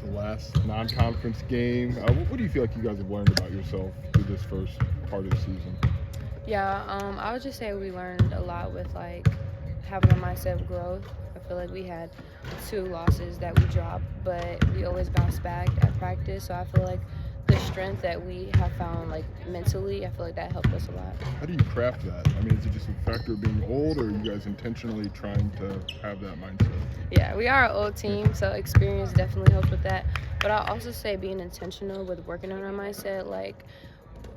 the last non-conference game. What do you feel like you guys have learned about yourself through this first part of the season? Yeah, I would just say we learned a lot with like having a mindset of growth. I feel like we had 2 losses that we dropped, but we always bounced back at practice. So I feel like the strength that we have found, like mentally, I feel like that helped us a lot. How do you craft that? I mean, is it just a factor of being old, or are you guys intentionally trying to have that mindset? Yeah, we are an old team, so experience definitely helps with that. But I'll also say being intentional with working on our mindset, like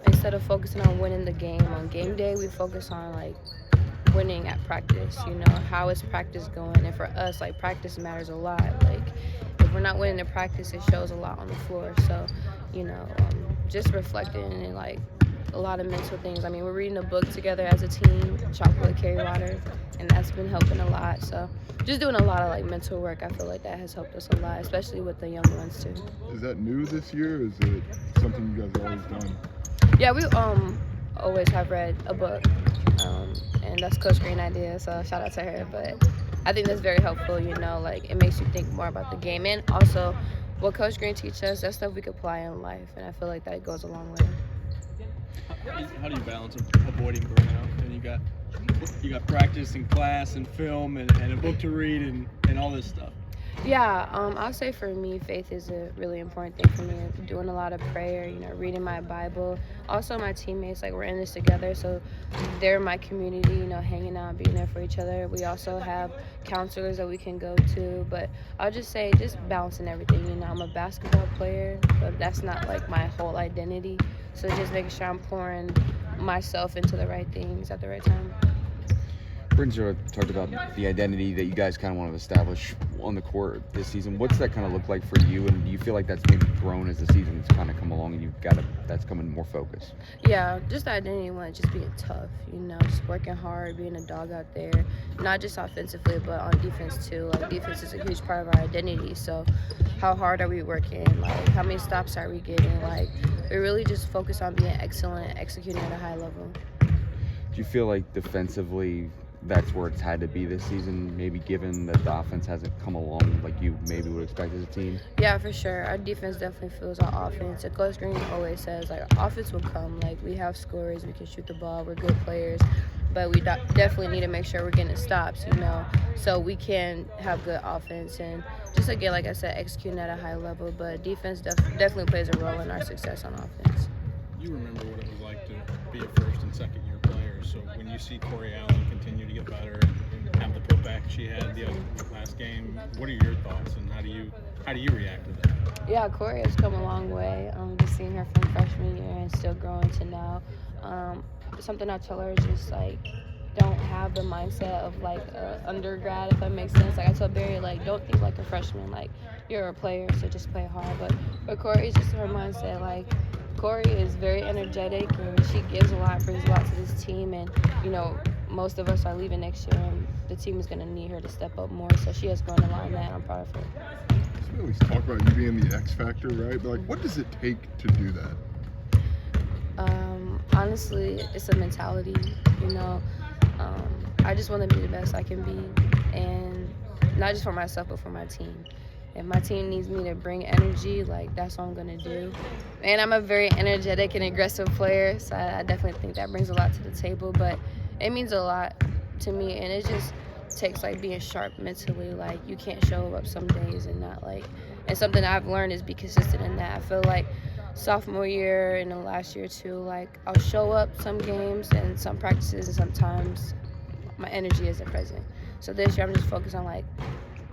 instead of focusing on winning the game on game day, we focus on like winning at practice. How is practice going? And for us, like practice matters a lot. Like if we're not winning in practice, it shows a lot on the floor. So, just reflecting and like a lot of mental things. I mean, we're reading a book together as a team, Chocolate Carry Water, and that's been helping a lot. So just doing a lot of like mental work, I feel like that has helped us a lot, especially with the young ones too. Is that new this year, or is it something you guys have always done? Yeah, we always have read a book, and that's Coach Green's idea. So shout out to her. But I think that's very helpful. Like it makes you think more about the game, and also what Coach Green teaches us. That's stuff we could apply in life, and I feel like that goes a long way. How do you balance avoiding burnout? And you got practice and class and film and a book to read and all this stuff. Yeah, I'll say for me, faith is a really important thing for me. Doing a lot of prayer, reading my Bible. Also, my teammates, like we're in this together, so they're my community. Hanging out, being there for each other. We also have counselors that we can go to. But I'll just say, just balancing everything. I'm a basketball player, but that's not like my whole identity. So just making sure I'm pouring myself into the right things at the right time. Brinzer talked about the identity that you guys kind of want to establish on the court this season. What's that kind of look like for you, and do you feel like that's maybe grown as the season's kind of come along and that's coming more focus? Yeah, just the identity one, just being tough, just working hard, being a dog out there, not just offensively, but on defense too. Like defense is a huge part of our identity, so how hard are we working? Like how many stops are we getting? Like we really just focus on being excellent, executing at a high level. Do you feel like defensively that's where it's had to be this season, maybe given that the offense hasn't come along like you maybe would expect as a team? Yeah, for sure. Our defense definitely fuels our offense. And Coach Green always says, like, offense will come. Like, we have scorers, we can shoot the ball, we're good players. But we definitely need to make sure we're getting stops, so we can have good offense. And just, again, like I said, executing at a high level. But defense definitely plays a role in our success on offense. You remember what it was like to be a first and second year player. So when you see Corey Allen continue to get better and have the putback she had the last game, what are your thoughts and how do you react to that? Yeah, Corey has come a long way. Just seeing her from freshman year and still growing to now. Something I tell her is just like don't have the mindset of like an undergrad, if that makes sense. Like I told Barry, like don't think like a freshman. Like you're a player, so just play hard. But Corey's just her mindset. Like Corey is very energetic and she gives a lot, brings a lot to this team. And most of us are leaving next year, and the team is going to need her to step up more. So she has grown a lot in that, and I'm proud of her. We always talk about you being the X factor, right? But like, what does it take to do that? Honestly, it's a mentality. I just want to be the best I can be, and not just for myself, but for my team. If my team needs me to bring energy, like that's what I'm gonna do. And I'm a very energetic and aggressive player, so I definitely think that brings a lot to the table. But it means a lot to me, and it just takes like being sharp mentally. Like you can't show up some days and not like. And something I've learned is be consistent in that. I feel like sophomore year and the last year too, like I'll show up some games and some practices, and sometimes my energy isn't present. So this year I'm just focused on like,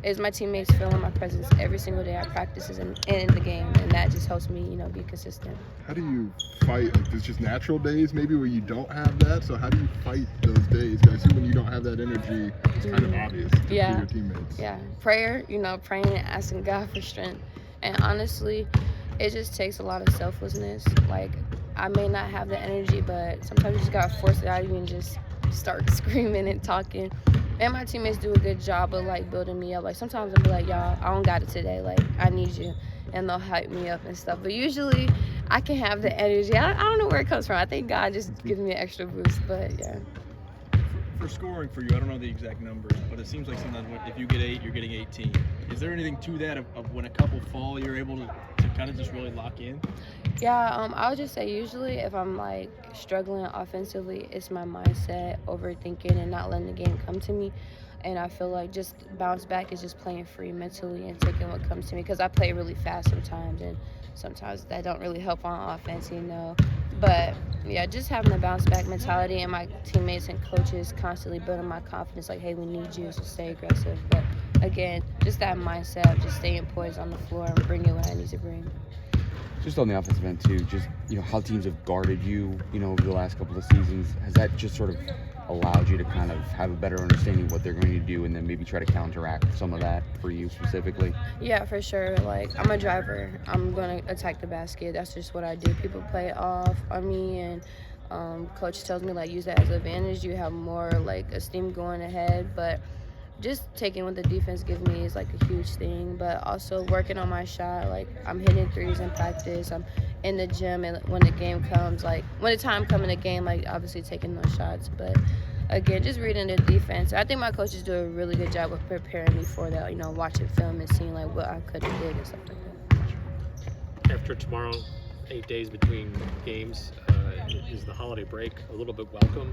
is my teammates feeling my presence every single day at practices and in the game, and that just helps me, be consistent. How do you fight? Like, there's just natural days maybe where you don't have that. So how do you fight those days? I assume when you don't have that energy, it's kind of obvious to your teammates. Yeah, prayer, praying and asking God for strength. And honestly, it just takes a lot of selflessness. Like, I may not have the energy, but sometimes you just gotta force it out of you and just start screaming and talking. And my teammates do a good job of like building me up. Like sometimes I'll be like, y'all, I don't got it today. Like I need you, and they'll hype me up and stuff. But usually I can have the energy. I don't know where it comes from. I think God just gives me an extra boost. But yeah. For scoring for you, I don't know the exact numbers, but it seems like sometimes if you get 8, you're getting 18. Is there anything to that of when a couple fall, you're able to kind of just really lock in? Yeah, I would just say usually if I'm like struggling offensively, it's my mindset, overthinking and not letting the game come to me. And I feel like just bounce back is just playing free mentally and taking what comes to me, because I play really fast sometimes, and sometimes that don't really help on offense, you know. But yeah, just having a bounce back mentality, and my teammates and coaches constantly building my confidence, like, hey, we need you, so stay aggressive. But again, just that mindset of just staying poised on the floor and bringing what I need to bring. Just on the offensive end too, just how teams have guarded you, over the last couple of seasons. Has that just sort of allowed you to kind of have a better understanding of what they're going to do, and then maybe try to counteract some of that for you specifically? Yeah, for sure. Like, I'm a driver. I'm going to attack the basket. That's just what I do. People play off on me, and coach tells me, like, use that as an advantage. You have more, like, esteem going ahead. But just taking what the defense gives me is, like, a huge thing. But also working on my shot. Like, I'm hitting threes in practice. I'm in the gym, and when the game comes, like, when the time comes in the game, like, obviously taking those shots. But again, just reading the defense. I think my coaches do a really good job of preparing me for that, watching film and seeing, like, what I could have did and stuff like that. After tomorrow, 8 days between games, is the holiday break a little bit welcome?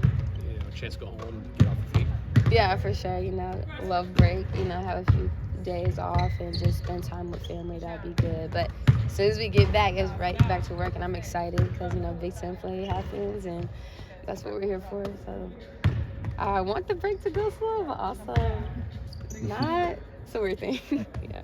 A chance to go home, get off the feet? Yeah, for sure. Love break, have a few days off and just spend time with family. That'd be good. But as soon as we get back, it's right back to work, and I'm excited because, Big Ten play happens, and that's what we're here for. So I want the break to go slow, but also not. It's a weird thing. Yeah.